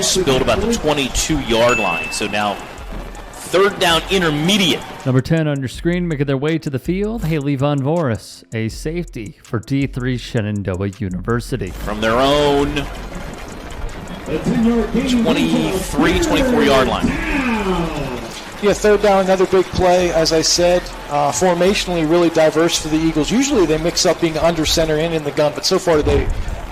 was spilled about the 22-yard line. So now third down intermediate. Number 10 on your screen, making their way to the field, Haley Von Voorhis, a safety for D3 Shenandoah University. From their own 23, 24-yard line. Yeah, third down, another big play, as I said. Formationally really diverse for the Eagles. Usually they mix up being under center and in the gun, but so far today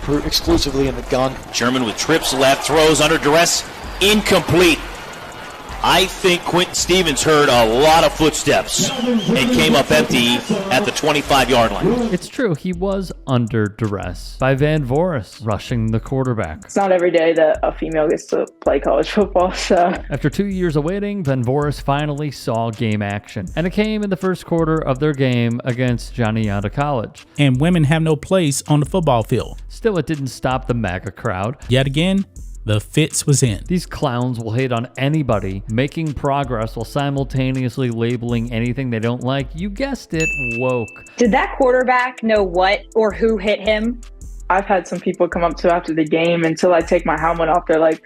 we're exclusively in the gun. German with trips left, throws under duress, incomplete. I think Quentin Stevens heard a lot of footsteps and came up empty at the 25-yard line. It's true, he was under duress by Van Voorhis rushing the quarterback. It's not every day that a female gets to play college football, so. After 2 years of waiting, Van Voorhis finally saw game action. And it came in the first quarter of their game against Shenandoah College. And women have no place on the football field. Still, it didn't stop the MAGA crowd. Yet again, the fits was in. These clowns will hate on anybody making progress while simultaneously labeling anything they don't like. You guessed it, woke. Did that quarterback know what or who hit him? I've had some people come up to after the game until I take my helmet off. They're like,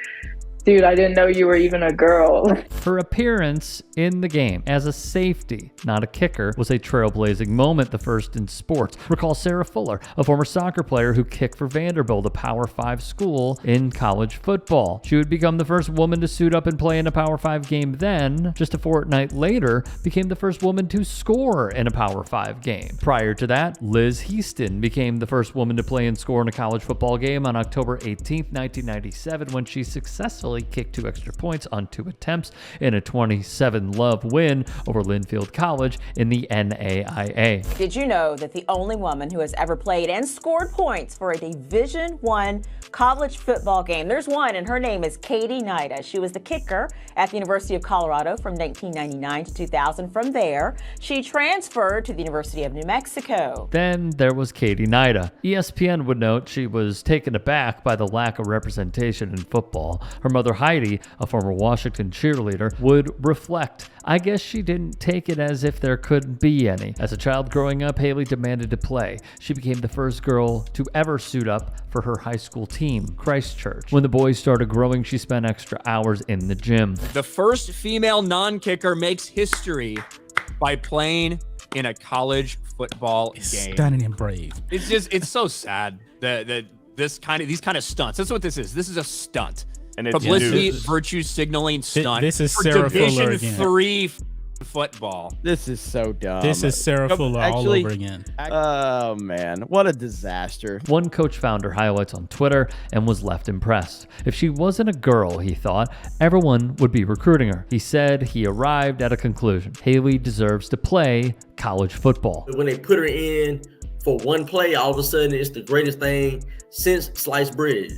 dude, I didn't know you were even a girl. Her appearance in the game as a safety, not a kicker, was a trailblazing moment, the first in sports. Recall Sarah Fuller, a former soccer player who kicked for Vanderbilt, a Power 5 school in college football. She would become the first woman to suit up and play in a Power 5 game then, just a fortnight later, became the first woman to score in a Power 5 game. Prior to that, Liz Heaston became the first woman to play and score in a college football game on October 18th, 1997, when she successfully kicked 2 extra points on 2 attempts in a 27-love win over Linfield College in the NCAA. Did you know that the only woman who has ever played and scored points for a Division I college football game? There's one, and her name is Katie Nida. She was the kicker at the University of Colorado from 1999 to 2000. From there, she transferred to the University of New Mexico. Then there was Katie Nida. ESPN would note she was taken aback by the lack of representation in football. Her mother Heidi, a former Washington cheerleader, would reflect, I guess she didn't take it as if there couldn't be any. As a child growing up, Haley demanded to play. She became the first girl to ever suit up for her high school team, Christchurch. When the boys started growing, she spent extra hours in the gym. The first female non-kicker makes history by playing in a college football game. Stunning and brave. It's so sad that these kind of stunts. That's what this is. This is a stunt. And it's publicity, virtue signaling stunt. This is for Sarah Division Fuller again. 3 football. This is so dumb. This is Sarah Fuller all over again. Oh, man. What a disaster. One coach found her highlights on Twitter and was left impressed. If she wasn't a girl, he thought, everyone would be recruiting her. He said he arrived at a conclusion. Haley deserves to play college football. When they put her in for one play, all of a sudden it's the greatest thing since sliced bread.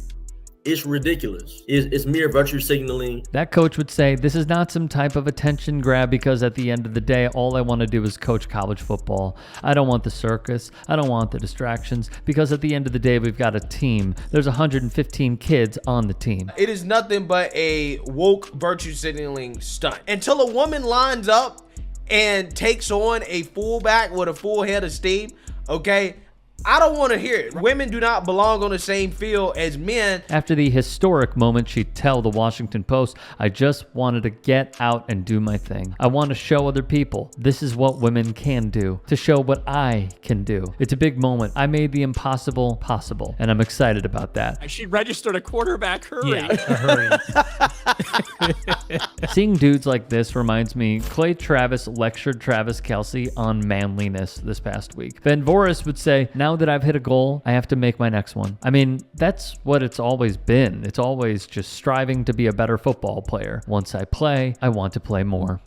It's ridiculous. It's mere virtue signaling. That coach would say, this is not some type of attention grab because at the end of the day, all I want to do is coach college football. I don't want the circus. I don't want the distractions because at the end of the day, we've got a team. There's 115 kids on the team. It is nothing but a woke virtue signaling stunt. Until a woman lines up and takes on a fullback with a full head of steam, okay? I don't want to hear it. Women do not belong on the same field as men. After the historic moment, she'd tell the Washington Post, I just wanted to get out and do my thing. I want to show other people this is what women can do, to show what I can do. It's a big moment. I made the impossible possible, and I'm excited about that. She registered a quarterback. Hurry. Yeah, hurry. Seeing dudes like this reminds me, Clay Travis lectured Travis Kelce on manliness this past week. Van Voorhis would say, now that I've hit a goal, I have to make my next one. I mean, that's what it's always been. It's always just striving to be a better football player. Once I play, I want to play more.